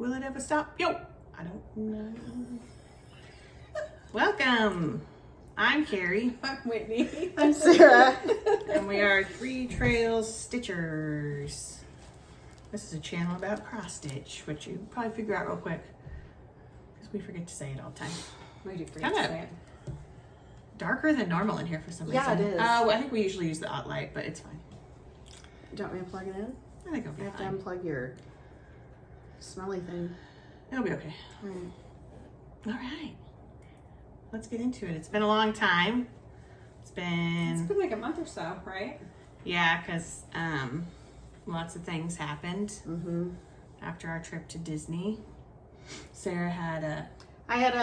Will it ever stop? Yo, I don't know. Welcome. I'm Carrie. I'm Whitney. I'm Sarah. And we are Three Trails Stitchers. This is a channel about cross stitch, which you probably figure out real quick because we forget to say it all the time. We do forget to say it. Darker than normal in here for some reason. Yeah, it is. I think we usually use the hot light, but it's fine. Do you want me to plug it in? I think it'll be You have to fine. unplug your smelly thing. It'll be okay. All right. All right. Let's get into it. It's been a long time. It's It's been been like a month or so, right? yeah, because lots of things happened Mm-hmm. after our trip to Disney. Sarah had I had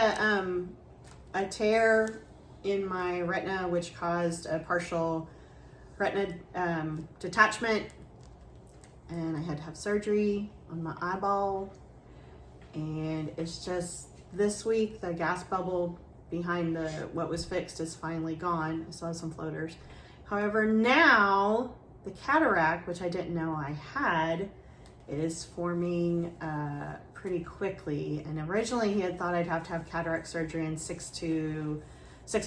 a tear in my retina, which caused a partial retina detachment, and I had to have surgery on my eyeball. And it's just this week the gas bubble behind what was fixed is finally gone. I still have some floaters. However, now the cataract, which I didn't know I had, is forming pretty quickly. And originally he had thought I'd have to have cataract surgery in 6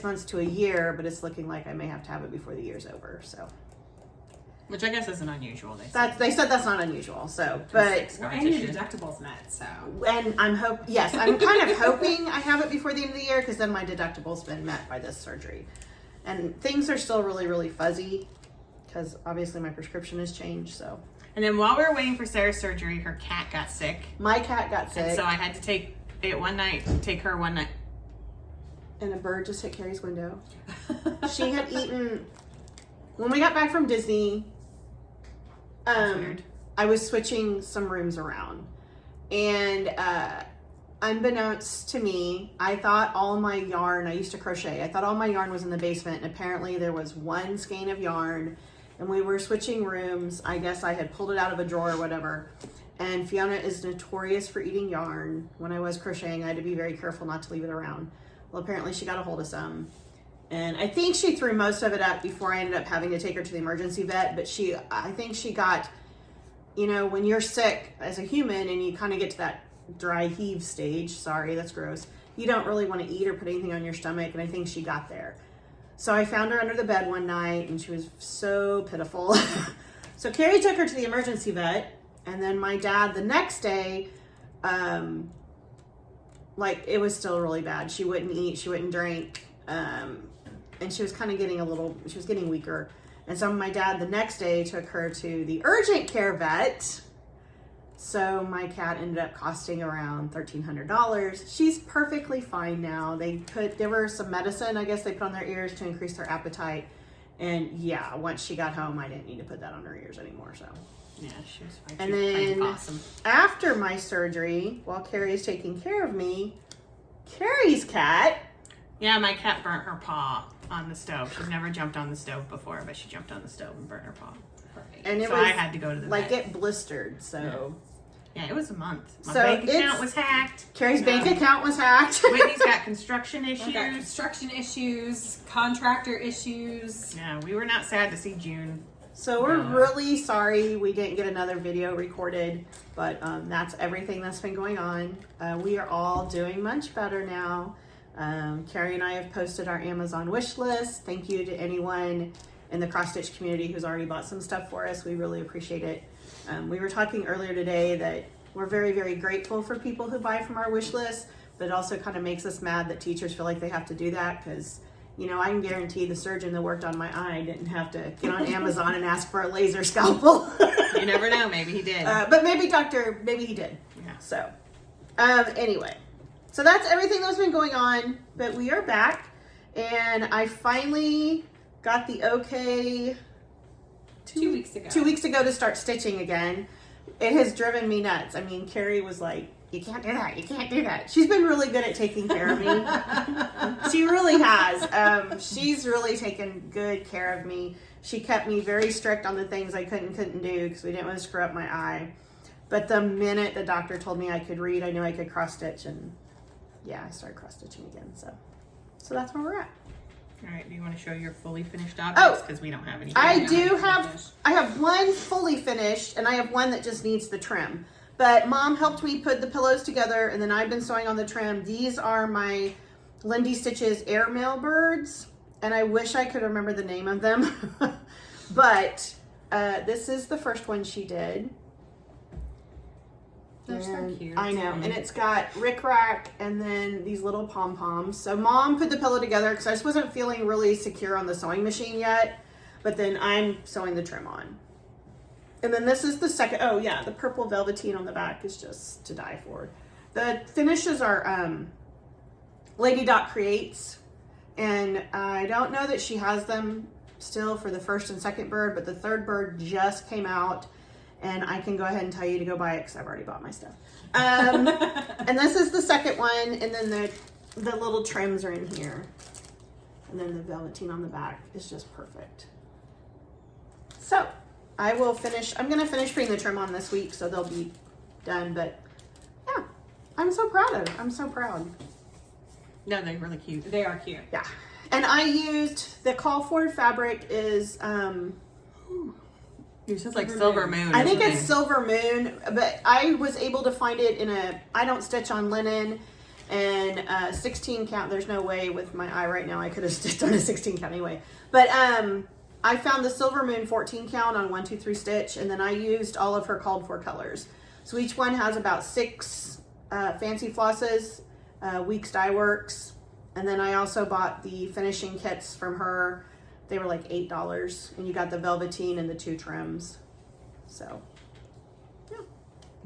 months to a year, but it's looking like I may have to have it before the year's over. So which I guess isn't unusual. they said that's not unusual. So, but Well, and your deductible's met, so. and I'm I'm kind of hoping I have it before the end of the year, because then my deductible's been met by this surgery. And things are still really, really fuzzy because obviously my prescription has changed. So And then while we were waiting for Sarah's surgery, her cat got sick. my cat got sick, And so I had to take her one night. and a bird just hit Carrie's window. She had eaten when we got back from Disney. Weird. I was switching some rooms around, and unbeknownst to me, I thought all my yarn, I used to crochet, I thought all my yarn was in the basement, and apparently there was one skein of yarn, and we were switching rooms. I guess I had pulled it out of a drawer or whatever, and Fiona is notorious for eating yarn. When I was crocheting, I had to be very careful not to leave it around. Well, apparently she got a hold of some, and I think she threw most of it up before I ended up having to take her to the emergency vet. But I think she got, when you're sick as a human and you kind of get to that dry heave stage, sorry, that's gross, you don't really want to eat or put anything on your stomach. And I think she got there. So I found her under the bed one night and she was so pitiful. So Carrie took her to the emergency vet. And then my dad the next day, it was still really bad. She wouldn't eat, she wouldn't drink. And she was kind of she was getting weaker. And so my dad the next day took her to the urgent care vet. So my cat ended up costing around $1,300. She's perfectly fine now. They give her some medicine, I guess they put on their ears to increase their appetite. And yeah, once she got home, I didn't need to put that on her ears anymore, so. Yeah, she was fine. And She was then awesome. after my surgery, while Carrie's taking care of me, Carrie's cat, Yeah, my cat burnt her paw on the stove. She's never jumped on the stove before, but she jumped on the stove and burnt her paw. and it So was I had to go to the vet. it blistered, so. Yeah, it was a month. My So bank account it's- was hacked. Carrie's bank account was hacked. Whitney's got construction We've got issues. construction issues, contractor issues. Yeah, we were not sad to see June. So we're really sorry we didn't get another video recorded, but that's everything that's been going on. We are all doing much better now. Carrie and I have posted our Amazon wish list. Thank you to anyone in the cross stitch community who's already bought some stuff for us. We really appreciate it. We were talking earlier today that we're very, very grateful for people who buy from our wish list, but it also kind of makes us mad that teachers feel like they have to do that because, I can guarantee the surgeon that worked on my eye didn't have to get on Amazon and ask for a laser scalpel. You never know. Maybe he did. But maybe he did. Yeah. So, anyway, so that's everything that's been going on, but we are back, and I finally got the okay 2 weeks ago. 2 weeks ago to start stitching again. It has driven me nuts. I mean, Carrie was like, you can't do that. You can't do that. She's been really good at taking care of me. She really has. She's really taken good care of me. She kept me very strict on the things I couldn't do because we didn't want to screw up my eye. But the minute the doctor told me I could read, I knew I could cross stitch, and yeah, I started cross stitching again. So that's where we're at. All right. Do you want to show your fully finished objects? Because we don't have any. I have one fully finished, and I have one that just needs the trim. But Mom helped me put the pillows together, and then I've been sewing on the trim. These are my Lindy Stitches airmail birds, and I wish I could remember the name of them. But this is the first one she did. They're so cute. I know, and it's got rickrack and then these little pom-poms. So Mom put the pillow together because I just wasn't feeling really secure on the sewing machine yet, but then I'm sewing the trim on. And then this is the second, oh yeah, the purple velveteen on the back is just to die for. The finishes are Lady Dot Creates, and I don't know that she has them still for the first and second bird, but the third bird just came out, and I can go ahead and tell you to go buy it because I've already bought my stuff. And this is the second one, and then the little trims are in here. And then the velveteen on the back is just perfect. So, I will finish, I'm going to finish putting the trim on this week, so they'll be done, but yeah, I'm so proud of it. I'm so proud. No, they're really cute. They are cute. Yeah. And I used, the call for fabric is, You said like Silver Moon. I think it's Silver Moon, but I was able to find it in I don't stitch on linen, and 16 count. There's no way with my eye right now I could have stitched on a 16 count anyway. But I found the Silver Moon 14 count on 1, 2, 3 stitch, and then I used all of her called for colors. So each one has about 6 fancy flosses, Weeks Dye Works, and then I also bought the finishing kits from her. They were like $8, and you got the velveteen and the 2 trims. So, yeah.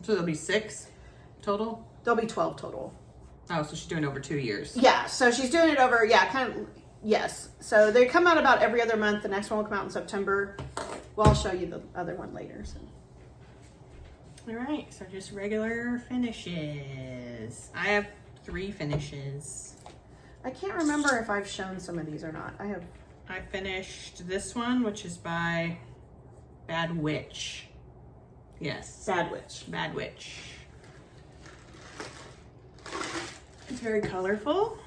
So there'll be 6 total? There'll be 12 total. Oh, so she's doing over 2 years. Yeah, so she's doing it over, kind of, yes. So they come out about every other month. The next one will come out in September. Well, I'll show you the other one later. So. All right, so just regular finishes. I have 3 finishes. I can't remember if I've shown some of these or not. I finished this one, which is by Bad Witch. Yes. Bad Witch. Bad Witch. It's very colorful.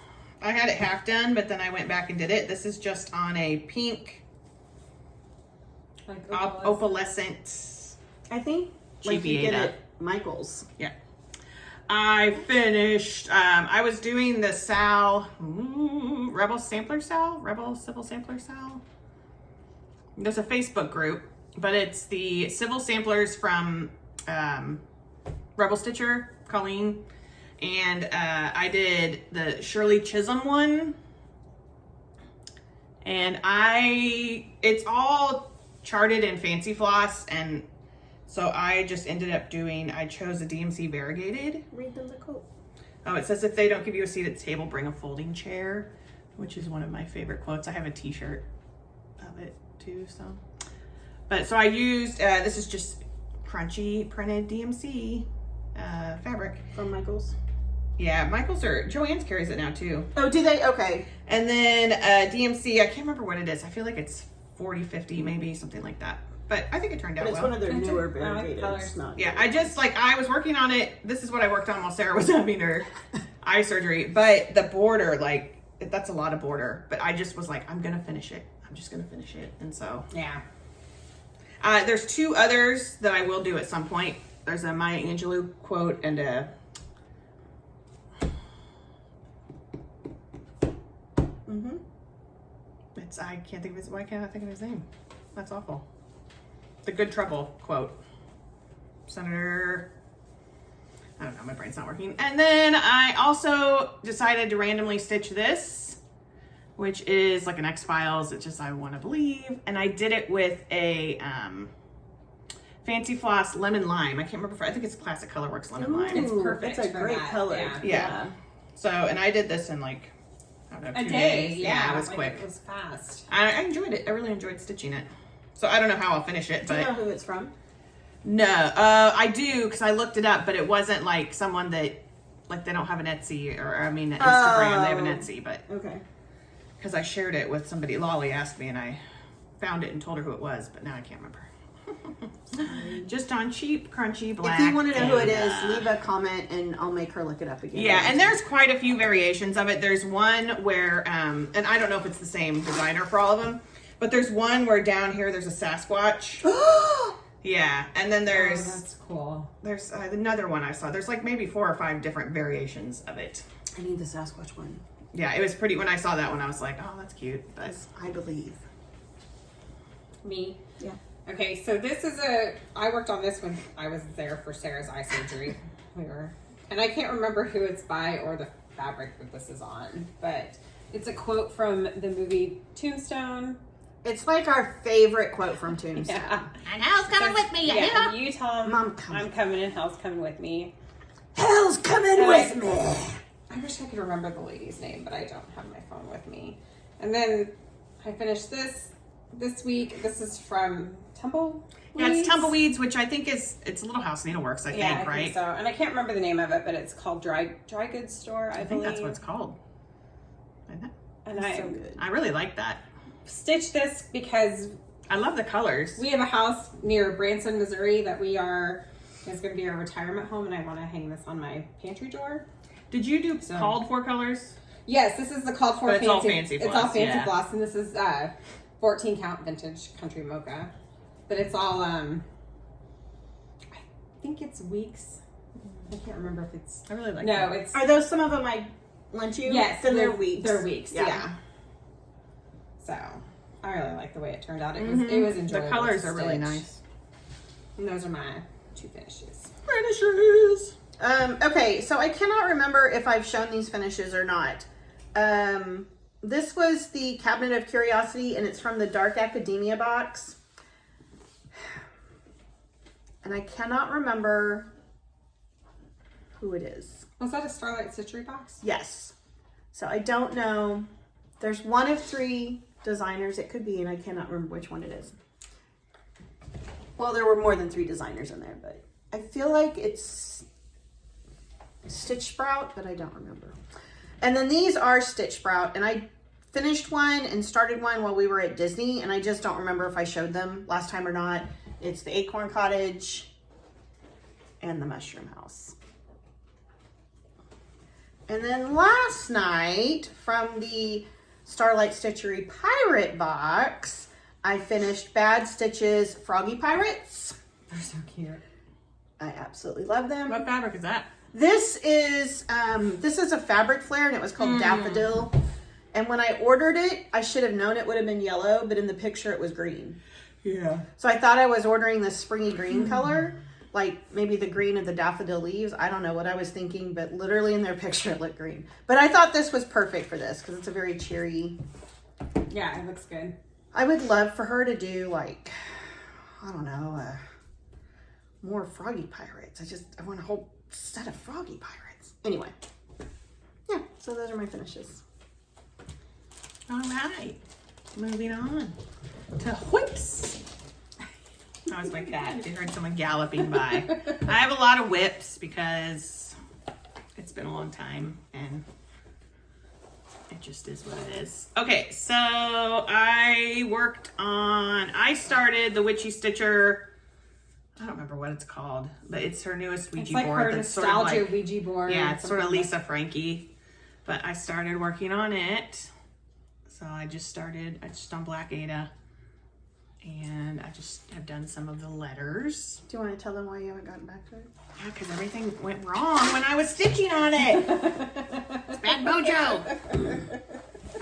I had it half done, but then I went back and did it. This is just on a pink Like opalescent. I think like you get Cheapiata. it Michael's. Yeah. I finished, I was doing the Rebel Civil Sampler Sal. There's a Facebook group, but it's the civil samplers from Rebel Stitcher, Colleen, and I did the Shirley Chisholm one, and it's all charted in Fancy Floss, and so I just ended up I chose a DMC variegated. Read them the quote. Oh, it says if they don't give you a seat at the table, bring a folding chair, which is one of my favorite quotes. I have a t-shirt of it too, so. But so I used, this is just crunchy printed DMC fabric. From Michael's. Yeah, Michael's Joann's carries it now too. Oh, do they? Okay. And then DMC, I can't remember what it is. I feel like it's 40, 50, maybe something like that. But I think it turned out But it's well. one of their newer I like variegated. colors. It's not. Yeah, I was working on it. This is what I worked on while Sarah was having her eye surgery. But the border, that's a lot of border. But I just was like, I'm going to finish it. I'm just going to finish it. And so, Yeah. there's 2 others that I will do at some point. There's a Maya Angelou quote and a... Mm-hmm. I can't think of why can't I think of his name? That's awful. The Good Trouble quote. Senator, I don't know, my brain's not working. And then I also decided to randomly stitch this, which is like an X-Files. It's just I Want to Believe. And I did it with a Fancy Floss Lemon Lime. I can't remember, I think it's Classic Colorworks Lemon Lime. It's perfect That's a for great that, color. Yeah. So, and I did this in like, I don't know, A 2 day. days. Yeah. It was quick. It was fast. I enjoyed it. I really enjoyed stitching it. So I don't know how I'll finish it, Do you know but who it's from? no, I do because I looked it up, but it wasn't like someone that like they don't have an Etsy or Instagram. They have an Etsy, but Okay. because I shared it with somebody, Lolly asked me, and I found it and told her who it was, but now I can't remember. Just on cheap, crunchy black. If you want to know who it is, and, leave a comment and I'll make her look it up again. Yeah, and there's quite a few variations of it. There's one where, and I don't know if it's the same designer for all of them, but there's one where down here there's a Sasquatch. Yeah, and then there's that's cool. there's another one I saw. There's like maybe 4 or 5 different variations of it. I need the Sasquatch one. Yeah, it was pretty. When I saw that one, I was like, oh, that's cute. But I believe. Me? Yeah. Okay, so this is I worked on this when I was there for Sarah's eye surgery. And I can't remember who it's by or the fabric that this is on, but it's a quote from the movie Tombstone. It's like our favorite quote from Tombstone. Yeah. and hell's coming with me. Yeah, you, Tom. I'm coming. I'm coming and hell's coming with me. Hell's coming with me. I wish I could remember the lady's name, but I don't have my phone with me. And then I finished this week. This is from Tumbleweeds. Yeah, it's Tumbleweeds, which I think it's Little House Needleworks, I think, right? Think so. And I can't remember the name of it, but it's called Dry Goods Store, I think believe. that's what it's called. Isn't it? And It's so good. I really like that. Stitched this because I love the colors. we have a house near Branson, Missouri that is going to be our retirement home, and I want to hang this on my pantry door. Did you do called for colors? Yes, this is the called for But fancy. it's all fancy It's all floss, fancy yeah. floss, and this is 14 count vintage country mocha. But it's all I think it's weeks. I can't remember if it's I really like no, that. it's Are those some of them I lent you? yes, Then they're weeks. They're weeks, yeah. Yeah. So I really like the way it turned out. It was enjoyable. The colors to are really stitch. nice. And those are my 2 finishes. Finishes. Okay, so I cannot remember if I've shown these finishes or not. This was the Cabinet of Curiosity, and it's from the Dark Academia box. And I cannot remember who it is. Was that a Starlight Stitchery box? Yes. So I don't know. There's one of 3 designers it could be, and I cannot remember which one it is. Well, there were more than 3 designers in there, but I feel like it's Stitch Sprout, but I don't remember. And then these are Stitch Sprout, and I finished one and started one while we were at Disney, and I just don't remember if I showed them last time or not. It's the Acorn Cottage and the Mushroom House. And then last night, from the Starlight Stitchery Pirate box, I finished Bad Stitches Froggy Pirates. They're so cute. I absolutely love them. What fabric is that? This is a fabric flare, and it was called Daffodil. And when I ordered it, I should have known it would have been yellow, but in the picture it was green. Yeah. So I thought I was ordering this springy green color, like maybe the green of the daffodil leaves. I don't know what I was thinking, but literally in their picture it looked green. But I thought this was perfect for this because it's a very cheery. Yeah, it looks good. I would love for her to do like, I don't know, more Froggy Pirates. I want a whole set of Froggy Pirates. Anyway, yeah, so those are my finishes. All right. Moving on to whips. That was my cat. You heard someone galloping by. I have a lot of whips because it's been a long time and it just is what it is. Okay, so I started the Witchy Stitcher. I don't remember what it's called, but it's her newest Ouija It's like board. her that's nostalgia sort of like, Ouija board. yeah, it's sort of something Lisa Frankie. But I started working on it. So I just on Black Ada. And I just have done some of the letters. Do you want to tell them why you haven't gotten back to it? Yeah, because everything went wrong when I was stitching on it. It's bad mojo.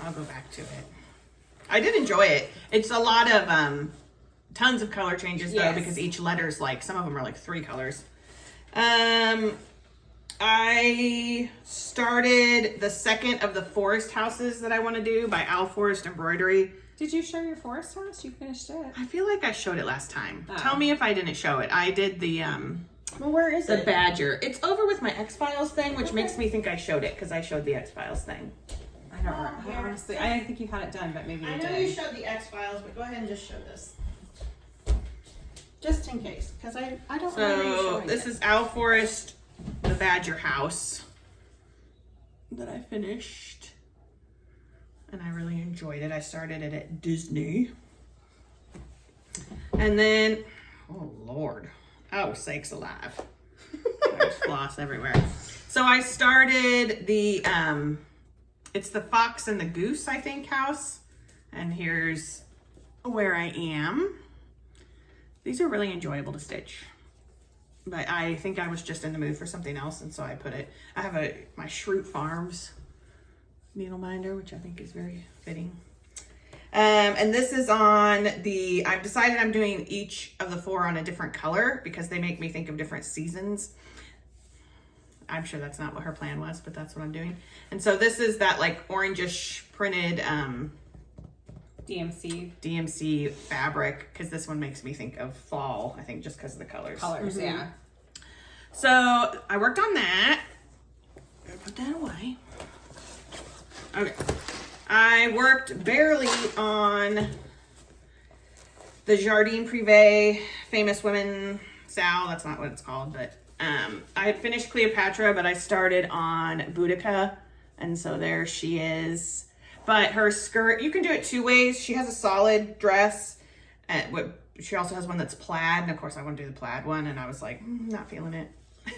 I'll go back to it. I did enjoy it. It's a lot of tons of color changes though, Yes. because each letter's like, some of them are like 3 colors. I started the second of the forest houses that I want to do by Owl Forest Embroidery. Did you show your forest house? You finished it. I feel like I showed it last time. Oh. Tell me if I didn't show it. I did the Well, where is it? badger. It's over with my X-Files thing, which makes me think I showed it because I showed the X-Files thing. I don't remember. Honestly, I didn't think you had it done, but maybe you I know did. you showed the X-Files, but go ahead and just show this. Just in case, because I don't remember you So showing this it. is Owl Forest, the badger house that I finished. And I really enjoyed it. I started it at Disney. And then, oh Lord, oh sakes alive. There's floss everywhere. So I started the, it's the Fox and the Goose, I think, house. And here's where I am. These are really enjoyable to stitch. But I think I was just in the mood for something else, and so I put it. I have my Shroot Farms needle minder, which I think is very fitting. And this is on I've decided I'm doing each of the 4 on a different color because they make me think of different seasons. I'm sure that's not what her plan was, but that's what I'm doing. And so this is that like orangish printed DMC fabric, because this one makes me think of fall, I think, just because of the colors. Yeah. So I worked on that. Gotta put that away. Okay. I worked barely on the Jardin Privé Famous Women Sal. That's not what it's called, but I had finished Cleopatra, but I started on Boudica, and so there she is. But her skirt, you can do it 2 ways. She has a solid dress, and she also has one that's plaid, and of course I want to do the plaid one, and I was like, not feeling it.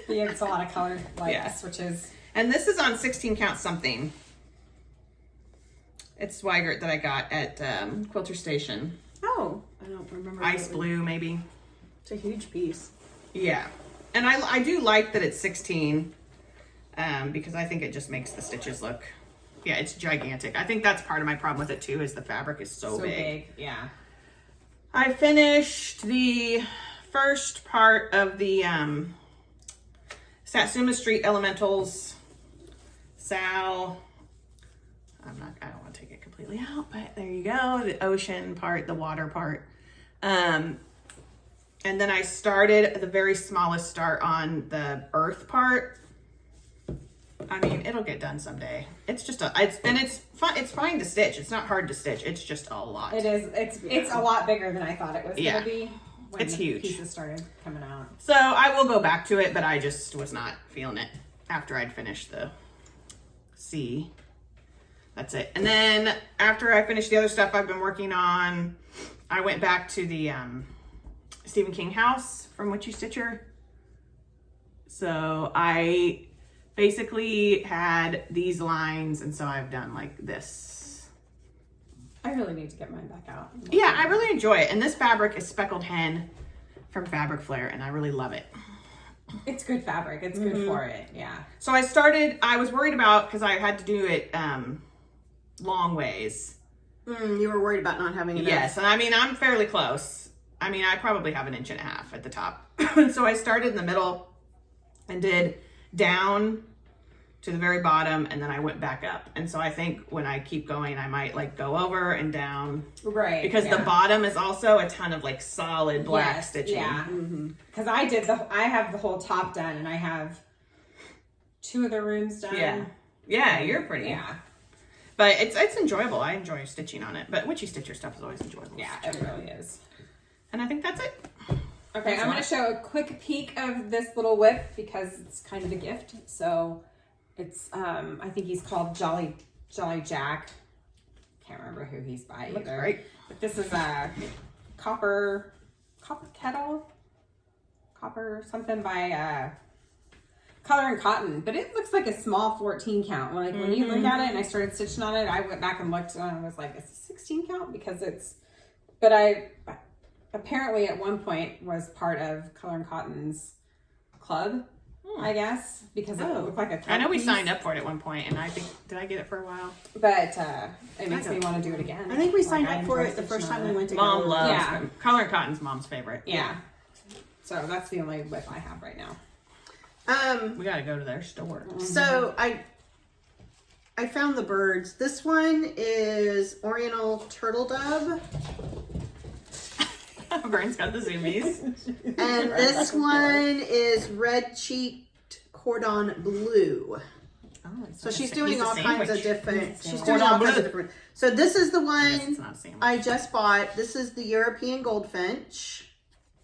Yeah, it's a lot of color switches. And this is on 16 count something. It's Swigert that I got at Quilter Station. Oh, I don't remember. Ice blue, maybe. It's a huge piece. Yeah. And I do like that it's 16 because I think it just makes the stitches look, yeah, it's gigantic. I think that's part of my problem with it too, is the fabric is so big. Yeah. I finished the first part of the Satsuma Street Elementals Sal. I don't want to take it completely out, but there you go. The ocean part, the water part. And then I started the very smallest start on the earth part. I mean, it'll get done someday. It's just it's fun. It's fine to stitch. It's not hard to stitch. It's just a lot. It is. It's a lot bigger than I thought it was going to be. When it's the huge. Pieces started coming out. So I will go back to it, but I just was not feeling it after I'd finished the C. That's it. And then after I finished the other stuff I've been working on, I went back to the Stephen King house from Witchy Stitcher. So I basically had these lines, and so I've done like this. I really need to get mine back out. Yeah, I really enjoy it. And this fabric is Speckled Hen from Fabric Flare, and I really love it. It's good fabric. It's good for it. Yeah. So I was worried about, because I had to do it long ways. You were worried about not having enough. Yes, and I mean, I'm fairly close. I mean, I probably have 1.5 inches at the top. So I started in the middle and did down to the very bottom, and then I went back up. And so I think when I keep going, I might like go over and down. Right. Because the bottom is also a ton of like solid black stitching. Yeah. Because I have the whole top done, and I have 2 of the rooms done. Yeah. Yeah, you're pretty. Yeah. But it's enjoyable. I enjoy stitching on it. But Witchy Stitcher stuff is always enjoyable. Yeah, it really is. And I think that's it. Okay, I'm going to show a quick peek of this little whip because it's kind of a gift. So it's, I think he's called Jolly Jack. Can't remember who he's by either. Looks great. But this is a copper kettle, copper something by Color and Cotton. But it looks like a small 14 count. Like when you look at it, and I started stitching on it, I went back and looked and I was like, it's a 16 count because it's. But I apparently at one point was part of Color and Cotton's club, I guess, because it looked like a club I know we piece. signed up for it at one point, and I think, did I get it for a while? But it makes me want to do it again. I think we Like, signed I up for enjoy it the first stitching time on we it. went together. Mom loves Yeah. Color and Cotton's mom's favorite. Yeah. So that's the only whip I have right now. We got to go to their store. So I found the birds. This one is Oriental Turtle Dove. Vern's got the zoomies. And this one is Red-Cheeked Cordon Bleu. Oh, So she's doing all kinds of different. She's doing Cordon all kinds bleu. of different. So this is the It's one not a sandwich. I just bought. This is the European Goldfinch.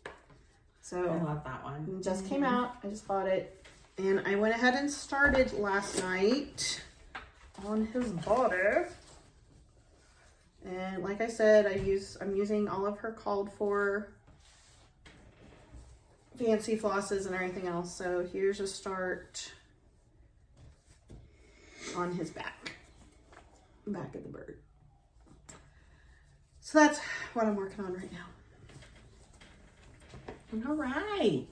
I So love that one. it just came out. I just bought it, and I went ahead and started last night on his body. And like I said, I'm using all of her called for fancy flosses and everything else. So here's a start on his back of the bird. So that's what I'm working on right now. All right.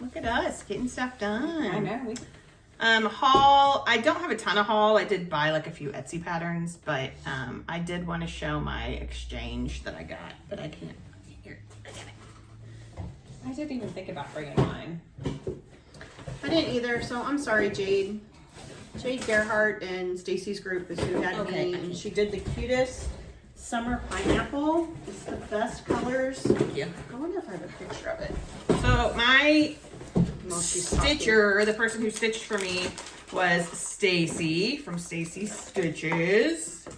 Look at us getting stuff done. I know. Haul. I don't have a ton of haul. I did buy like a few Etsy patterns, but I did want to show my exchange that I got, but I can't. Here, I get it. I didn't even think about bringing mine. I didn't either, so I'm sorry, Jade. Jade Gerhardt and Stacy's group is who had Okay. me, and she did the cutest summer pineapple. It's the best colors. Thank you. I wonder if I have a picture of it. So my Well, she's stitcher, the person who stitched for me, was Stacy from Stacy's Stitches.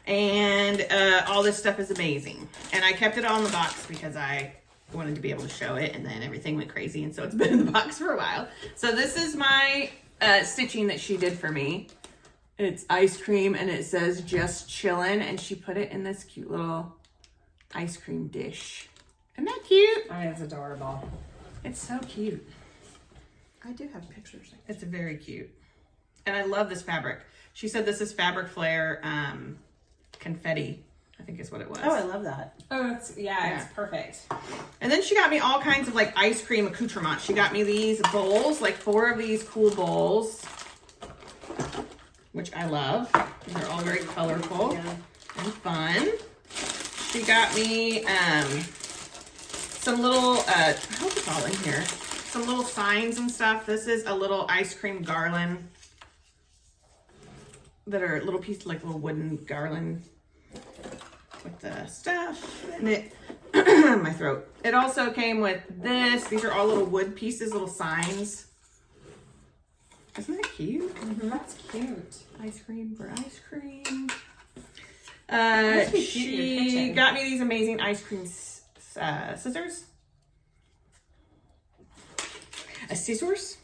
And all this stuff is amazing. And I kept it all in the box because I wanted to be able to show it, and then everything went crazy, and so it's been in the box for a while. So this is my stitching that she did for me. It's ice cream, and it says just chillin', and she put it in this cute little ice cream dish. Isn't that cute? Oh, it's adorable. It's so cute. I do have pictures. It's very cute. And I love this fabric. She said this is Fabric Flare confetti, I think is what it was. Oh, I love that. Oh, it's perfect. And then she got me all kinds of like ice cream accoutrements. She got me these bowls, like 4 of these cool bowls, which I love. They're all very colorful and fun. She got me some little, I hope it's all in here, some little signs and stuff. This is a little ice cream garland that are little pieces, like little wooden garland with the stuff. And it, my throat. It also came with this. These are all little wood pieces, little signs. Isn't that cute? Mm-hmm. That's cute. Ice cream for ice cream. Must be cute in your She kitchen. got me these amazing ice cream scissors. Scissors.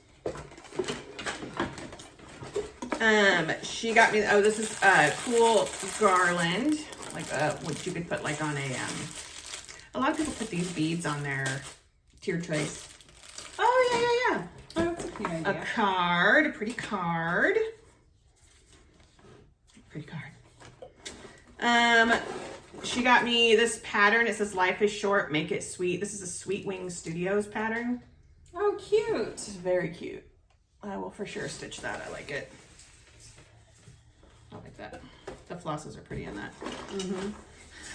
She got me. Oh, this is a cool garland, like what you could put like on a lot of people put these beads on their tiered trays. Oh, yeah. Oh, that's a cute A idea. card, a pretty card. Pretty card. She got me this pattern. It says "Life is short, make it sweet." This is a Sweet Wings Studios pattern. Oh, cute. It's very cute. I will for sure stitch that. I like it. I like that. The flosses are pretty in that.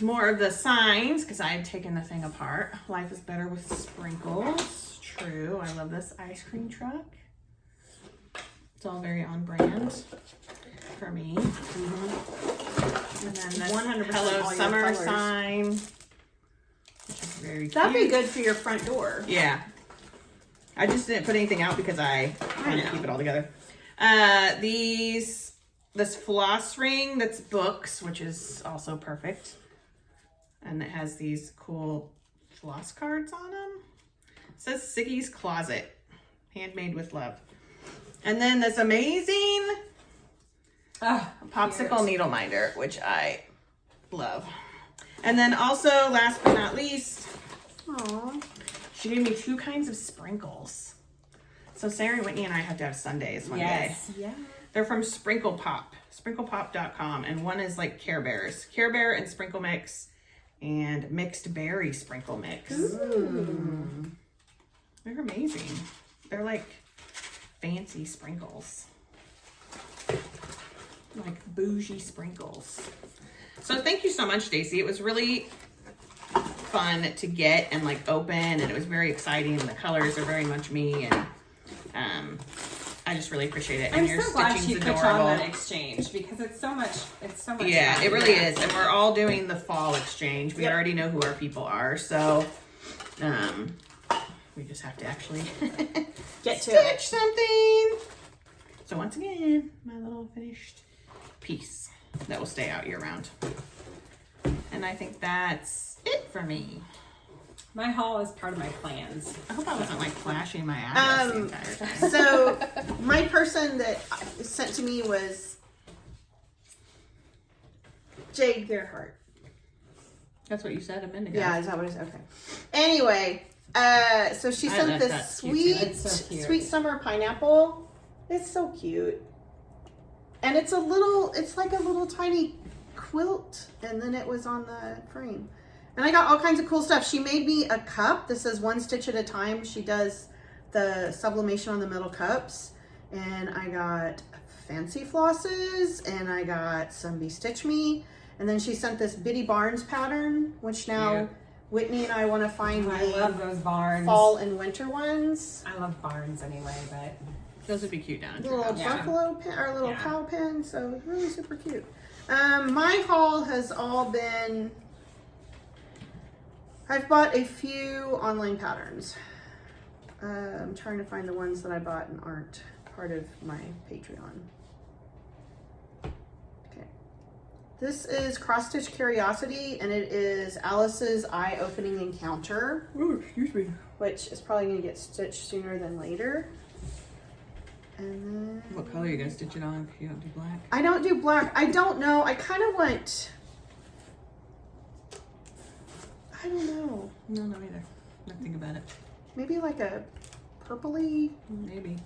More of the signs, because I had taken the thing apart. Life is better with sprinkles. True. I love this ice cream truck. It's all very on brand for me. And then this 100% Hello all your Summer colors. sign, which is very cute. That'd be good for your front door. Yeah. I just didn't put anything out because I wanted to know. keep it all together. This floss ring that's books, which is also perfect. And it has these cool floss cards on them. It says Siggy's Closet, handmade with love. And then this amazing Oh, popsicle cute. needle minder, which I love. And then also, last but not least, Aww. she gave me 2 kinds of sprinkles. So Sarah and Whitney and I have to have Sundays one Yes. day. Yeah. They're from Sprinkle Pop, sprinklepop.com. And one is like Care Bears. Care Bear and Sprinkle Mix and Mixed Berry Sprinkle Mix. Ooh. They're amazing. They're like fancy sprinkles. Like bougie sprinkles. So thank you so much, Stacy. It was really fun to get and like open, and it was very exciting. And the colors are very much me, and I just really appreciate it. And I'm your so glad stitching's she put adorable. on that exchange because it's so much. Yeah, fun it to really do. is. And we're all doing the fall exchange. We Yep. already know who our people are, so we just have to actually Get to stitch it. something. So once again, my little finished piece that will stay out year round. And I think that's it for me. My haul is part of my plans. I hope I wasn't like flashing my address the entire time. So, my person that sent to me was Jade Gerhardt. That's what you said a minute ago. Yeah, is that what it is? Okay. Anyway, so she I sent love this that. Cute, sweet, too. It's so cute. sweet summer pineapple. It's so cute. And it's like a little tiny quilt, and then it was on the frame. And I got all kinds of cool stuff. She made me a cup. This is one stitch at a time. She does the sublimation on the metal cups. And I got fancy flosses, and I got some Be Stitch Me. And then she sent this Biddy Barnes pattern, which now Whitney and I want to find I love those barns. fall and winter ones. I love barns anyway, but Those would be cute down at The your little house. buffalo pin, or little cow pin, so really super cute. My haul has all been, I've bought a few online patterns. I'm trying to find the ones that I bought and aren't part of my Patreon. Okay. This is Cross Stitch Curiosity, and it is Alice's eye-opening encounter. Oh, excuse me. Which is probably going to get stitched sooner than later. And then... What color are you going to stitch it on if you don't do black? I don't do black. I don't know. I kind of want... I don't know. No, not either. Not think about it. Maybe like a purpley... Maybe.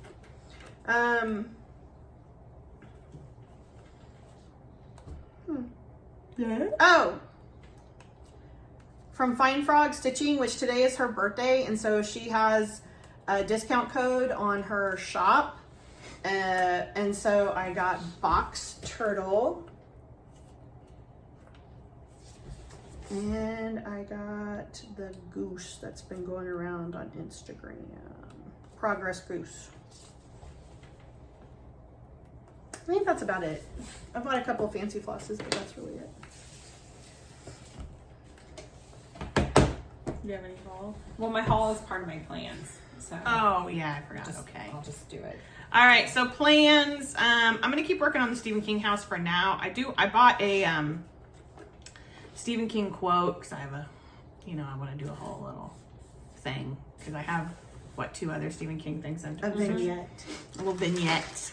Yeah. Oh! From Fine Frog Stitching, which today is her birthday, and so she has a discount code on her shop. And so I got Box Turtle. And I got the goose that's been going around on Instagram. Progress Goose. I think that's about it. I bought a couple of fancy flosses, but that's really it. Do you have any haul? well, my haul is part of my plans. So Oh, yeah, I forgot. just, Okay. I'll just do it. All right, so plans. I'm gonna keep working on the Stephen King house for now. I bought a Stephen King quote because I have a, I want to do a whole little thing because I have two other Stephen King things. A vignette. A little vignette.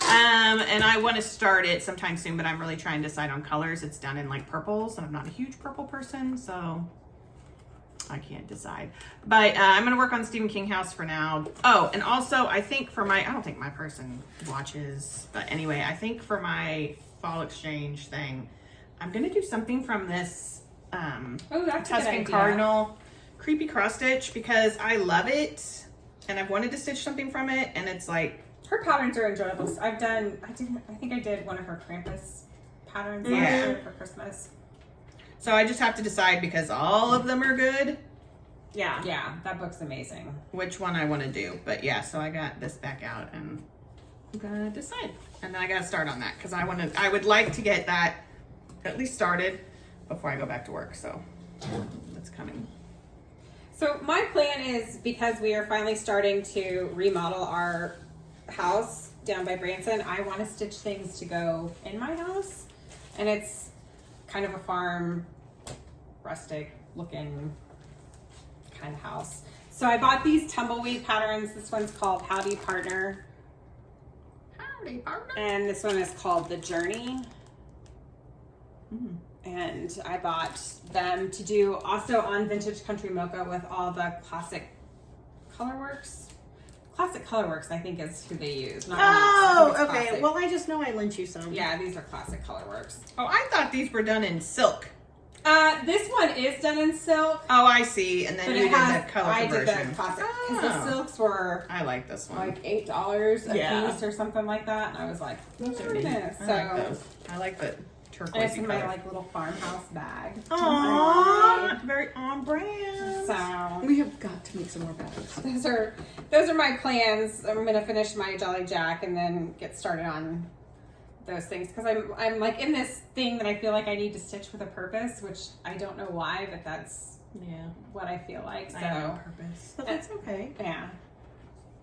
And I want to start it sometime soon, but I'm really trying to decide on colors. It's done in like purples, and I'm not a huge purple person, so I can't decide. But I'm going to work on Stephen King house for now. Oh, and also I think I don't think my person watches, but anyway, I think for my fall exchange thing, I'm going to do something from this Oh, that's a good Tuscan idea. Cardinal Creepy Cross Stitch because I love it, and I've wanted to stitch something from it, and it's like, Her patterns are enjoyable. I think I did one of her Krampus patterns last Yeah. year for Christmas. so I just have to decide because all of them are good, Yeah, that book's amazing. which one I want to do. But yeah, so I got this back out and I'm gonna decide, and then I gotta start on that because I would like to get that at least started before I go back to work. So that's coming. So my plan is, because we are finally starting to remodel our house down by Branson, I want to stitch things to go in my house, and it's kind of a farm, rustic looking kind of house. So I bought these tumbleweed patterns. This one's called Howdy Partner, Howdy, partner. and this one is called The Journey. Mm. And I bought them to do also on Vintage Country Mocha with all the Classic Colorworks. Classic Colorworks, I think, is who they use. Not Oh, It's okay. Classic. Well, I just know I lent you some. Yeah, these are Classic Colorworks. Oh, I thought these were done in silk. This one is done in silk, Oh, I see. And then but you it did has. the color I did conversion. the Classic because Oh. the silks were I like this one. like $8 a Yeah. piece or something like that, and I was like, Those are look neat. at this. I So like those. I like the and it's turquoise in my color. like little farmhouse bag. Aww, very on brand. So We have got to make some more bags. those are my plans. I'm gonna finish my Jolly Jack and then get started on those things because I'm like in this thing that I feel like I need to stitch with a purpose, which I don't know why, but that's Yeah, what I feel like. So I have a purpose. But that's okay. yeah,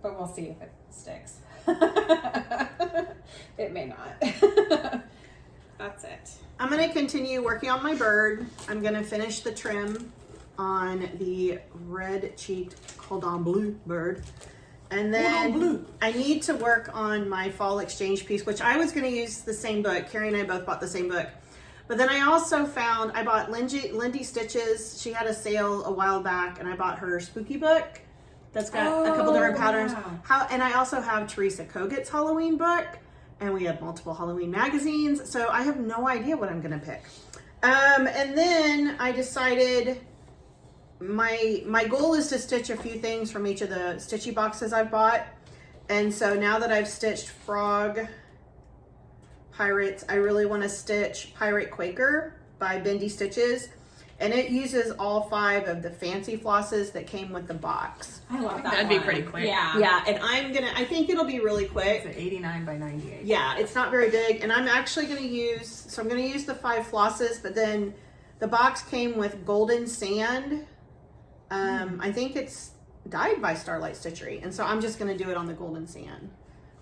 but we'll see if it sticks. It may not. That's it. I'm going to continue working on my bird. I'm going to finish the trim on the red-cheeked Cordon Bleu bird. And then Cordon Bleu. I need to work on my fall exchange piece, which I was going to use the same book. Carrie and I both bought the same book. But then I also found, I bought Lindy Stitches. She had a sale a while back, and I bought her spooky book that's got a couple different patterns. wow. And I also have Teresa Kogut's Halloween book, and we have multiple Halloween magazines. So I have no idea what I'm going to pick. And then I decided my goal is to stitch a few things from each of the stitchy boxes I've bought. And so now that I've stitched Frog Pirates, I really want to stitch Pirate Quaker by Bendy Stitches. And it uses all 5 of the fancy flosses that came with the box. I love that. That'd be pretty quick. Yeah. Yeah, and I think it'll be really quick. It's an 89 by 98. Yeah, it's not very big. And I'm actually going to use the 5 flosses, but then the box came with golden sand. I think it's dyed by Starlight Stitchery. And so I'm just going to do it on the golden sand.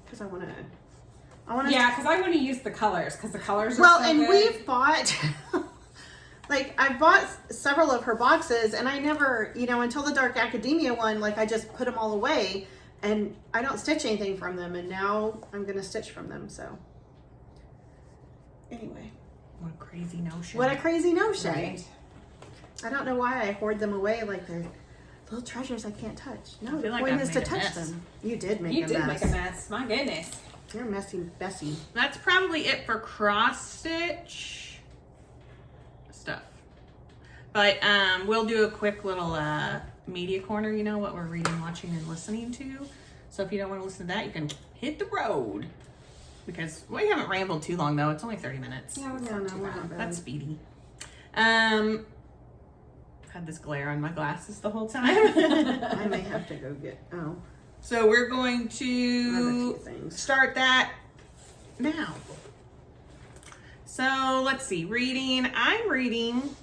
Because I want to... Yeah, because I want to use the colors, because the colors are well, so and good. we've bought... Like, I bought several of her boxes, and I never, until the Dark Academia one, like, I just put them all away, and I don't stitch anything from them, and now I'm going to stitch from them, so. Anyway. What a crazy notion. What a crazy notion. Right. I don't know why I hoard them away like they're little treasures I can't touch. No, I the feel like point I've is to made a touch mess. them. You did make You a did mess. make a mess. My goodness. You're messy, Bessie. That's probably it for cross stitch stuff. But we'll do a quick little media corner, what we're reading, watching, and listening to. So if you don't want to listen to that, you can hit the road. Because we haven't rambled too long, though. It's only 30 minutes. Yeah, No, we're not bad. That's speedy. Had this glare on my glasses the whole time. I may have to go get, So we're going I have a to few things. start that now. So let's see. I'm reading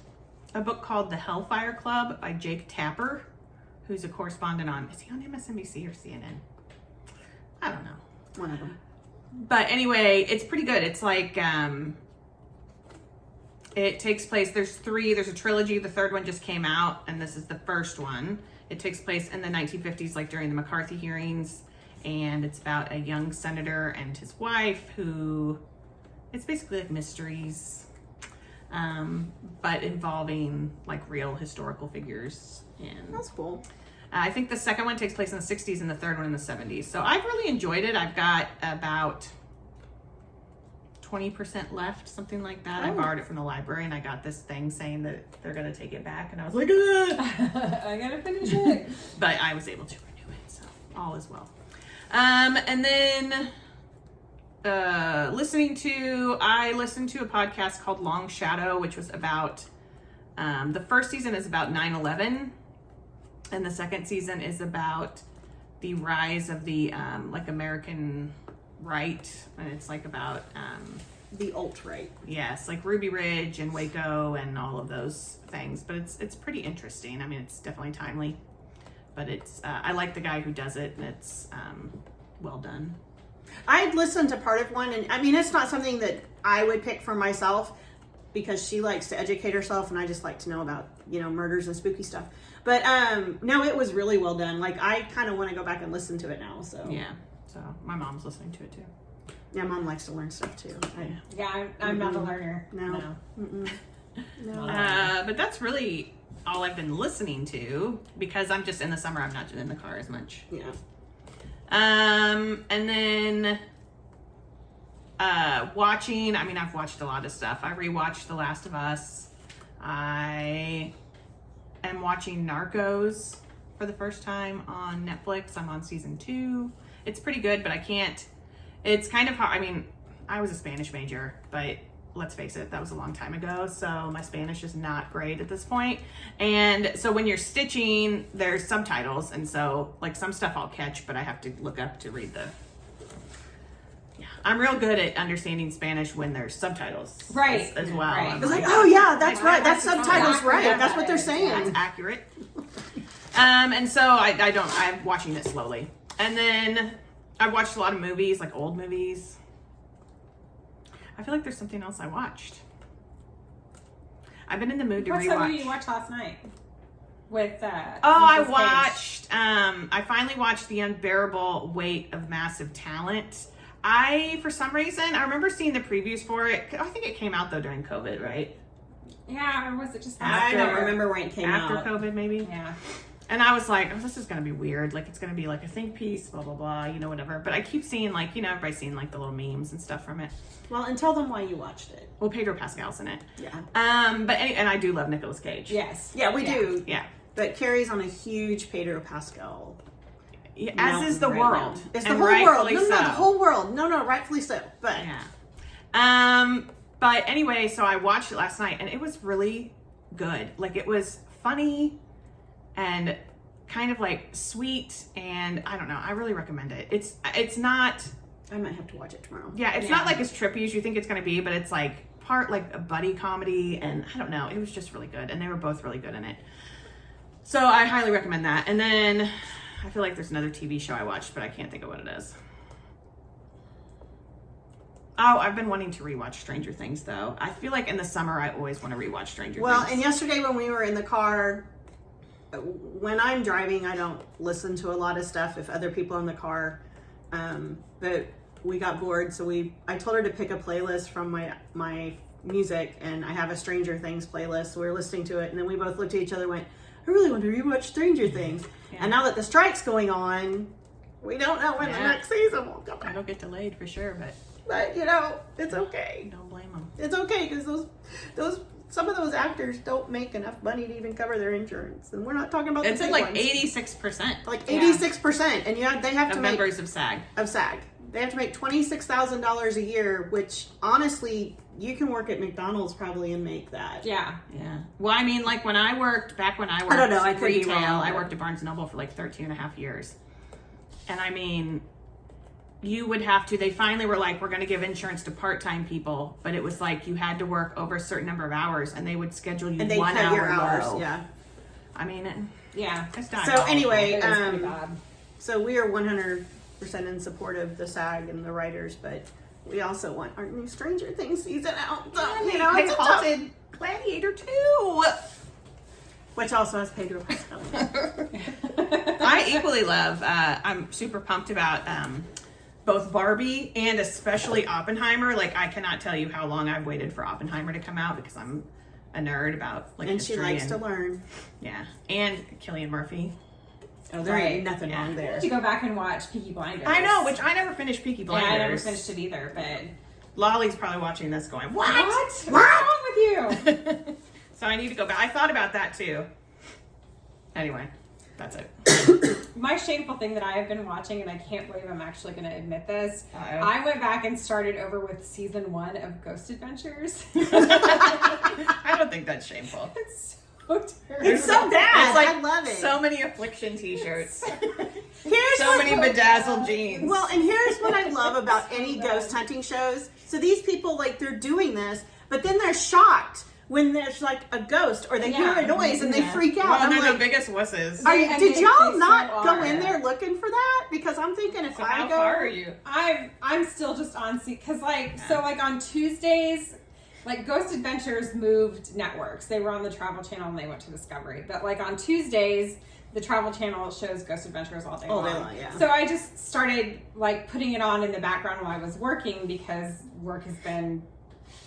a book called The Hellfire Club by Jake Tapper, who's a correspondent is he on MSNBC or CNN? I don't know. One of them. But anyway, it's pretty good. It's like, it takes place, there's a trilogy. The third one just came out, and this is the first one. It takes place in the 1950s, like during the McCarthy hearings, and it's about a young senator and his wife who, it's basically like mysteries, but involving like real historical figures. And That's cool. I think the second one takes place in the 60s and the third one in the 70s. So I've really enjoyed it. I've got about 20% left, something like that. I borrowed it from the library, and I got this thing saying that they're going to take it back. And I was like, I gotta finish it. but I was able to renew it. So all is well. And then I listened to a podcast called Long Shadow, which was about, the first season is about 9/11. And the second season is about the rise of the like American right, and it's like about The alt-right. yes, like Ruby Ridge and Waco and all of those things. But it's pretty interesting. I mean, it's definitely timely, but it's I like the guy who does it, and it's well done. I'd listened to part of one, and I mean, it's not something that I would pick for myself because she likes to educate herself, and I just like to know about, murders and spooky stuff. But no, it was really well done. Like, I kind of want to go back and listen to it now. So Yeah. So my mom's listening to it too. yeah, Mom likes to learn stuff too. Yeah, I'm not a learner. No. Mm-mm. No. But that's really all I've been listening to, because I'm just in the summer. I'm not in the car as much. Yeah. And then watching, I mean, I've watched a lot of stuff. I rewatched The Last of Us. I am watching Narcos for the first time on Netflix. I'm on season 2. It's pretty good, but I can't, it's kind of hard. I mean, I was a Spanish major, but let's face it, that was a long time ago. So my Spanish is not great at this point. And so when you're stitching, there's subtitles. And so like some stuff I'll catch, but I have to look up to read I'm real good at understanding Spanish when there's subtitles. Right. As well. Right. I'm It's like, like, oh yeah, that's Like, right. That that's subtitle's exactly right. what That's that what they're is. saying. that's accurate. And so I'm watching it slowly. And then I've watched a lot of movies, like old movies. I feel like there's something else I watched. I've been in the mood to What's rewatch. that movie you watched last night? With I Nicolas Cage? watched, I finally watched The Unbearable Weight of Massive Talent. For some reason, I remember seeing the previews for it. I think it came out though during COVID, right? Yeah, or was it just I don't after? remember when it came After out. COVID, maybe. Yeah. And I was like, oh, this is going to be weird. Like, it's going to be like a think piece, blah, blah, blah, you know, whatever. But I keep seeing, like, you know, everybody's seeing, like, the little memes and stuff from it. Well, and tell them why you watched it. Well, Pedro Pascal's in it. Yeah. And I do love Nicolas Cage. Yes. Yeah, we do. Yeah. But Carrie's on a huge Pedro Pascal. Yeah, as is the right world. now. It's the And whole world. rightfully No, the so. whole world. No, rightfully so. But Yeah. But anyway, so I watched it last night and it was really good. Like, it was funny and kind of like sweet, and I don't know, I really recommend it. It's not, I might have to watch it tomorrow. yeah, it's not like as trippy as you think it's going to be, but it's like part like a buddy comedy, and I don't know, it was just really good, and they were both really good in it. So I highly recommend that. And then I feel like there's another TV show I watched, but I can't think of what it is. Oh, I've been wanting to rewatch Stranger Things, though. I feel like in the summer I always want to rewatch Stranger Things. Well, and yesterday when we were in the car, when I'm driving, I don't listen to a lot of stuff if other people are in the car. But we got bored, so I told her to pick a playlist from my music, and I have a Stranger Things playlist. So we were listening to it, and then we both looked at each other and went, I really want to rewatch Stranger Things. Yeah. And now that the strike's going on, we don't know when the next season will come out. It'll get delayed for sure, But you know, it's okay. Don't blame them. It's okay because some of those actors don't make enough money to even cover their insurance, and we're not talking about. It's the at big like ones. 86%. Like 86%, and they have to make members of SAG. They have to make $26,000 a year, which honestly, you can work at McDonald's probably and make that. Yeah. Yeah. Well, I mean, like when I worked I don't know, I could be retail, wrong, I but- worked at Barnes & Noble for like 13 and a half years. And I mean, you would have to, they finally were like, we're going to give insurance to part-time people, but it was like you had to work over a certain number of hours, and they would schedule you And they 1 cut hour your hours. low. Yeah. I mean, Yeah. it's not So awful. anyway, It was pretty bad. so we are 100% in support of the SAG and the writers, but we also want our new Stranger Things season out. So, you know, they it's halted Gladiator 2. which also has Pedro Pascal. I equally love, I'm super pumped about both Barbie and especially Oppenheimer. Like, I cannot tell you how long I've waited for Oppenheimer to come out because I'm a nerd about like And she history likes to learn. Yeah, and Cillian Murphy. Oh, there Right. ain't nothing wrong I there. need to go back and watch Peaky Blinders. I know, which I never finished Peaky Blinders. Yeah, I never finished it either, but... Lolly's probably watching this going, what? What's wrong with you? So I need to go back. I thought about that too. Anyway, that's it. My shameful thing that I have been watching, and I can't believe I'm actually going to admit this, Uh-oh. I went back and started over with season 1 of Ghost Adventures. I don't think that's shameful. It's so terrible. It's so bad. It's like I love it. so many affliction t-shirts. Here's So what- many bedazzled jeans. Well, and here's what I love about any ghost hunting shows. So these people, like, they're doing this, but then they're shocked when there's like a ghost or they hear a noise and they freak out. Well, I'm they're like, the biggest wusses. And did they y'all not still go are. in there looking for that? Because I'm thinking if So I how go, far are you? I'm still just on because so on Tuesdays, like Ghost Adventures moved networks. They were on the Travel Channel and they went to Discovery. But like on Tuesdays, the Travel Channel shows Ghost Adventures all day long. yeah. So I just started like putting it on in the background while I was working because work has been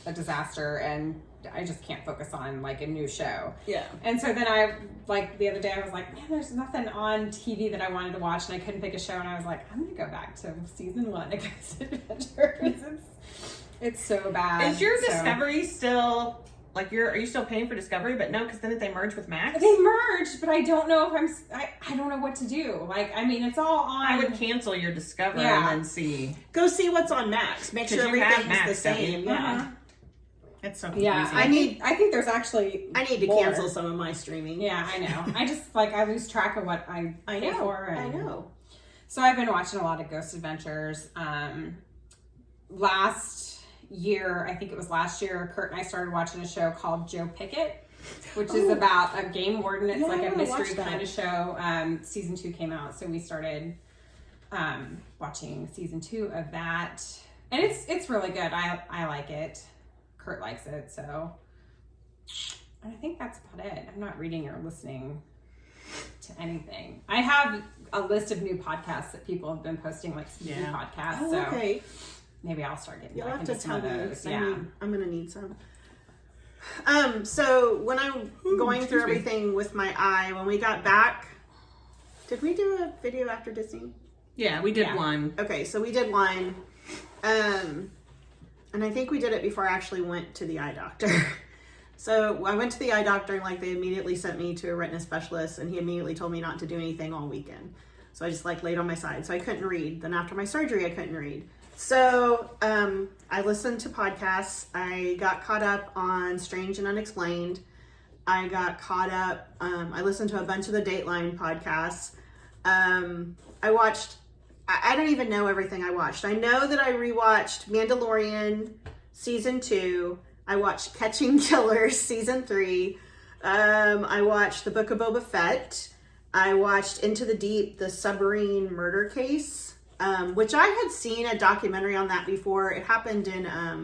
a disaster and I just can't focus on like a new show. Yeah. And so then I, like the other day, I was like, man, there's nothing on TV that I wanted to watch, and I couldn't pick a show, and I was like, I'm gonna go back to season 1 of Ghost Adventures. It's so bad. Is your So- Discovery still like are you still paying for Discovery? But no, because then they merge with Max. They merged, but I don't know if I don't know what to do. Like, I mean, it's all on. I would cancel your Discovery Yeah. and then see. Go see what's on Max. Make sure 'Cause you have everything's Max, the don't you? same. Yeah. Uh-huh. It's so Yeah, confusing. I think there's actually. I need to more. cancel some of my streaming. Yeah, I know. I just I lose track of what I pay for. And I know. So I've been watching a lot of Ghost Adventures. Last year, I think it was last year, Kurt and I started watching a show called Joe Pickett, which is about a game warden. It's Yeah, like I a wanna mystery watch that. kind of show. Season 2 came out, so we started watching season 2 of that, and it's really good. I like it. Kurt likes it, so. And I think that's about it. I'm not reading or listening to anything. I have a list of new podcasts that people have been posting, like new podcasts. Oh, so okay. maybe I'll start getting You'll back have into to some tell of me. those. 'Cause Yeah. I'm gonna need some. So when I'm going through excuse me. everything with my eye, when we got back Did we do a video after Disney? Yeah, we did one. Okay, so we did one. And I think we did it before I actually went to the eye doctor. So I went to the eye doctor and like they immediately sent me to a retina specialist and he immediately told me not to do anything all weekend. So I just like laid on my side. So I couldn't read. Then after my surgery, I couldn't read. So I listened to podcasts. I got caught up on Strange and Unexplained. I got caught up. I listened to a bunch of the Dateline podcasts. I watched, I don't even know everything I watched. I know that I rewatched Mandalorian season 2. I watched Catching Killers season 3. I watched The Book of Boba Fett. I watched Into the Deep, the submarine murder case, which I had seen a documentary on that before. It happened in, I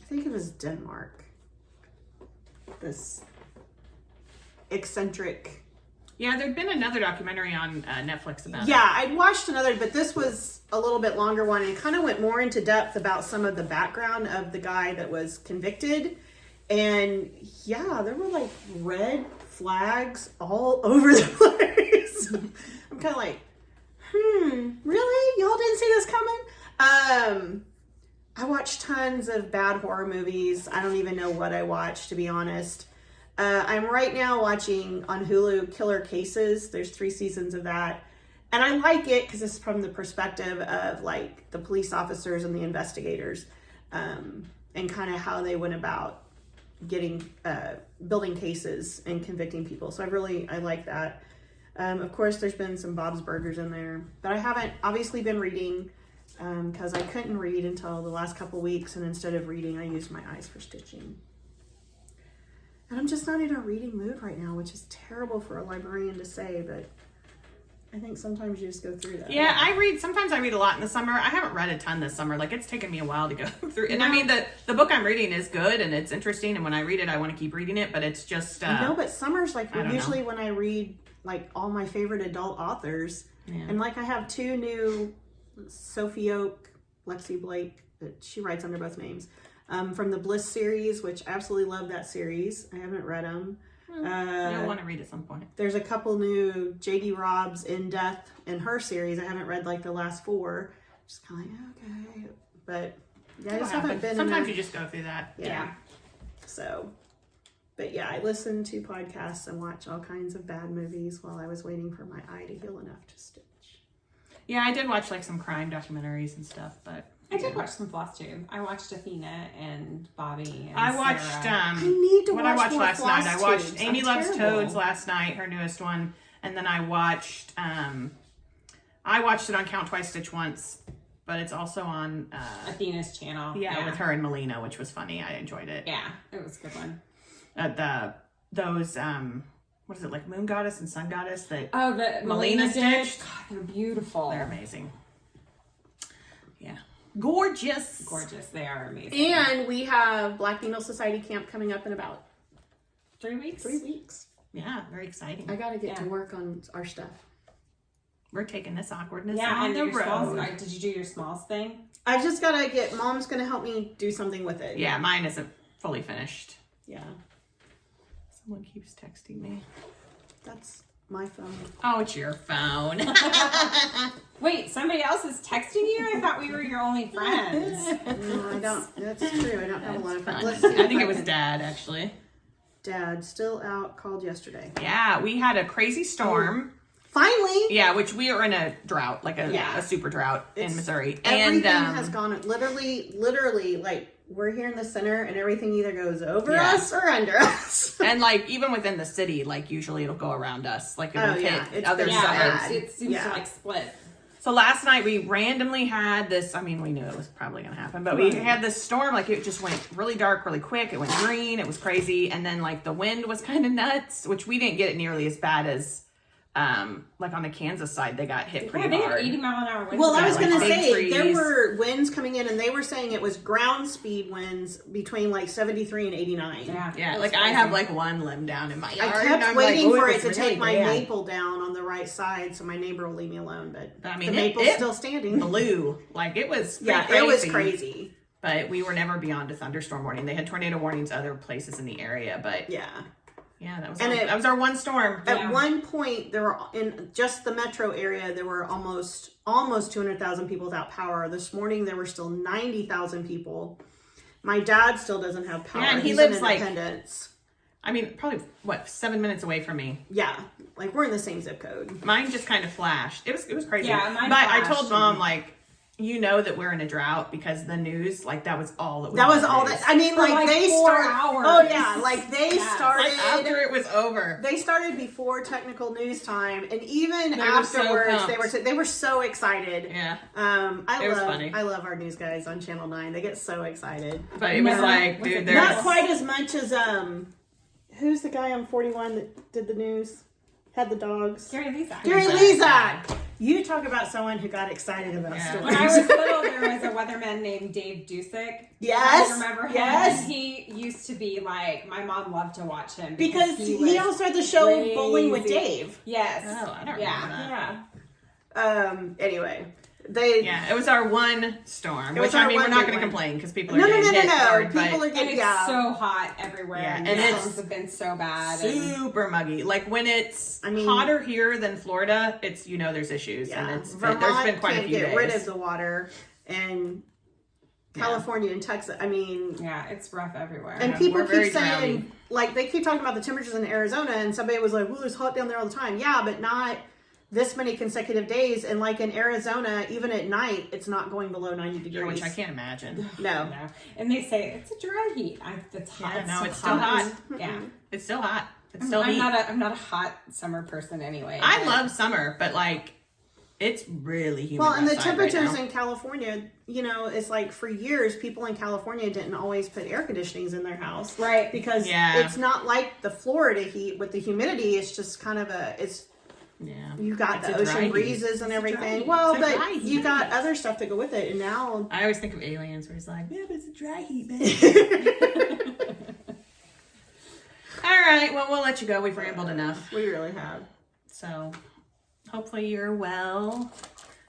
think it was Denmark. This eccentric. Yeah, there'd been another documentary on Netflix about it. Yeah, I'd watched another, but this was a little bit longer one and kind of went more into depth about some of the background of the guy that was convicted. And yeah, there were like red flags all over the place. I'm kind of like, really? Y'all didn't see this coming? I watched tons of bad horror movies. I don't even know what I watched, to be honest. I'm right now watching on Hulu Killer Cases. There's 3 seasons of that. And I like it because it's from the perspective of like the police officers and the investigators, and kind of how they went about getting, building cases and convicting people. So I like that. Of course, there's been some Bob's Burgers in there, but I haven't obviously been reading because I couldn't read until the last couple weeks. And instead of reading, I used my eyes for stitching. And I'm just not in a reading mood right now, which is terrible for a librarian to say, but I think sometimes you just go through that. Yeah, sometimes I read a lot in the summer. I haven't read a ton this summer. Like, it's taken me a while to go through. And I mean, the book I'm reading is good and it's interesting. And when I read it, I want to keep reading it, but it's just... no, but summer's like usually when I read like all my favorite adult authors. Yeah. And like I have 2 new Sophie Oak, Lexi Blake, she writes under both names. From the Bliss series, which I absolutely love that series. I haven't read them. You'll want to read at some point. There's a couple new J.D. Robb's In Death in her series. I haven't read like the last 4. Just kind of like, okay. But yeah, I just haven't been. Sometimes you just go through that. Yeah. So, but yeah, I listen to podcasts and watch all kinds of bad movies while I was waiting for my eye to heal enough to stitch. Yeah, I did watch like some crime documentaries and stuff, but... I did watch some Flosstube. I watched Athena and Bobby and I watched Sarah. I need to watch what I watched more last night. I watched Flosstubes. Amy I'm Loves terrible. Toads last night, her newest one, and then I watched it on Count Twice Stitch Once, but it's also on Athena's channel. yeah, with her and Melina, which was funny. I enjoyed it. Yeah, it was a good one. Those what is it, like Moon Goddess and Sun Goddess that the Melina stitched? God, they're beautiful. They're amazing. Yeah. Gorgeous. They are amazing. And we have Black Beetle Society Camp coming up in about 3 weeks? 3 weeks. Yeah, very exciting. I gotta get to work on our stuff. We're taking this awkwardness Yeah, on and the your smalls. road. Did you do your smalls thing? I just gotta get, Mom's gonna help me do something with it. Yeah, mine isn't fully finished. Yeah. Someone keeps texting me. That's my phone. Oh, it's your phone. Wait, somebody else is texting you? I thought we were your only friends. No, I don't. That's true. I don't have a lot of friends. Let's Fun. see. I think it was Dad, actually. Dad, still out, called yesterday. Yeah, we had a crazy storm. Finally! Yeah, which we are in a drought, like a super drought in Missouri. Everything And has gone, literally, like, we're here in the center and everything either goes over us or under us. and like even within the city, like usually it'll go around us. Like it'll hit other been suburbs. bad. It seems to like split. So last night we randomly had this, I mean, we knew it was probably going to happen, but we had this storm, like it just went really dark really quick. It went green. It was crazy. And then like the wind was kind of nuts, which we didn't get it nearly as bad as, like on the Kansas side, they got hit pretty they hard. had 80 mile an hour winds. Well, I was like going to big say, trees. there were winds coming in and they were saying it was ground speed winds between like 73 and 89. Yeah, like I have like one limb down in my yard. I and kept I'm waiting like, for it's it to really take my bad. maple down on the right side so my neighbor will leave me alone, but I mean, the maple's it still standing. Blew. Like it was It was crazy. But we were never beyond a thunderstorm warning. They had tornado warnings other places in the area, but yeah. Yeah, that was And that was our one storm. At one point, there were in just the metro area, there were almost 200,000 people without power. This morning, there were still 90,000 people. My dad still doesn't have power. Yeah, and he He's lives in like, Independence. I mean, probably 7 minutes away from me. Yeah, like we're in the same zip code. Mine just kind of flashed. It was crazy. Yeah, mine but I flashed told Mom, like, you know that we're in a drought because the news, like, that was all that was. That was all that. I mean, For like they 4 started. hours. Oh yeah, like they started. Like after it was over. They started before technical news time, and even They were so afterwards, pumped. they were so excited. Yeah. I It was love funny. I love our news guys on Channel 9. They get so excited. But it was like, Was dude, it there's Not quite as much as who's the guy on 41 that did the news? Had the dogs. Gary Lezak. Gary Lezak. You talk about someone who got excited about When I stories. was little, there was a weatherman named Dave Dusick. Yes. I remember him. Yes. And he used to be like, my mom loved to watch him. Because he he was also had the show crazy. Bowling with Dave. Yes. Oh, I don't remember Yeah. that. Yeah. Anyway, they. Yeah, it was our one storm, It was which I our mean, we're one not big going to one. complain because people are No. getting hit hard, People are And getting it's so hot everywhere. Yeah, and and the it's storms have been so bad. And super muggy. Like when it's I mean- hotter here than Florida, it's there's issues, and it's Vermont there's been quite a can't few get days. rid of the water, and California and Texas. I mean, yeah, it's rough everywhere. and Yeah, people we're very keep saying, droughty. like, they keep talking about the temperatures in Arizona, and somebody was like, well, it's hot down there all the time. Yeah, but not this many consecutive days. And like in Arizona, even at night, it's not going below 90 degrees. which I can't imagine. No. No. And they say it's a dry heat. It's hot. Yeah, no, so it's still hot. Yeah. It's still hot. It's still heat. I'm not a hot summer person anyway. I but- love summer, but like it's really humid. Well, and the outside right temperatures now. in California, it's like for years, people in California didn't always put air conditionings in their house. Right. Because Yeah. it's not like the Florida heat with the humidity. It's just kind of you got It's the a dry ocean heat. breezes and It's a dry everything. heat. Well, It's a dry but heat. you got other stuff to go with it. And now, I always think of Aliens, where he's like, "Yeah, but it's a dry heat, man." All right, well, we'll let you go. We've rambled enough. we really have. So, hopefully you're well.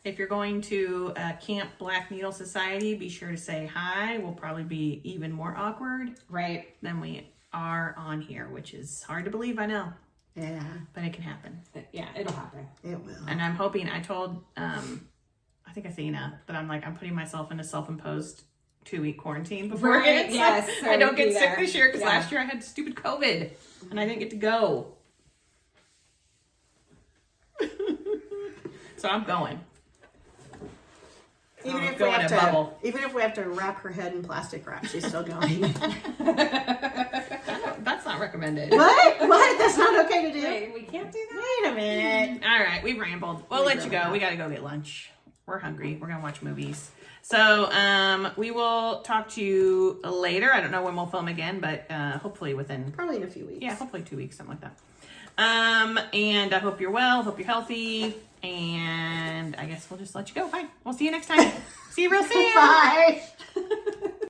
If you're going to Camp Black Needle Society, be sure to say hi. We'll probably be even more awkward Right. than we are on here, which is hard to believe, I know, Yeah, but it can happen. Yeah, it'll happen. it will. And I'm hoping, I told, I think Athena, that I'm putting myself in a self-imposed 2-week quarantine before Right, it hits. yes, so I don't be get sick there. this year because Yeah. last year I had stupid COVID and I didn't get to go. So I'm going. Even if, go we in have a to, bubble. even if we have to wrap her head in plastic wrap, she's still going. That's not recommended. What? That's not okay to do? Wait, we can't do that? Wait a minute. All right, we've rambled. We'll let you go. rambled. We got to go get lunch. We're hungry. We're going to watch movies. So we will talk to you later. I don't know when we'll film again, but hopefully within, Probably in a few weeks. yeah, hopefully 2 weeks, something like that. And I hope you're well. Hope you're healthy. And I guess we'll just let you go. Bye. We'll see you next time. See you real soon. Bye.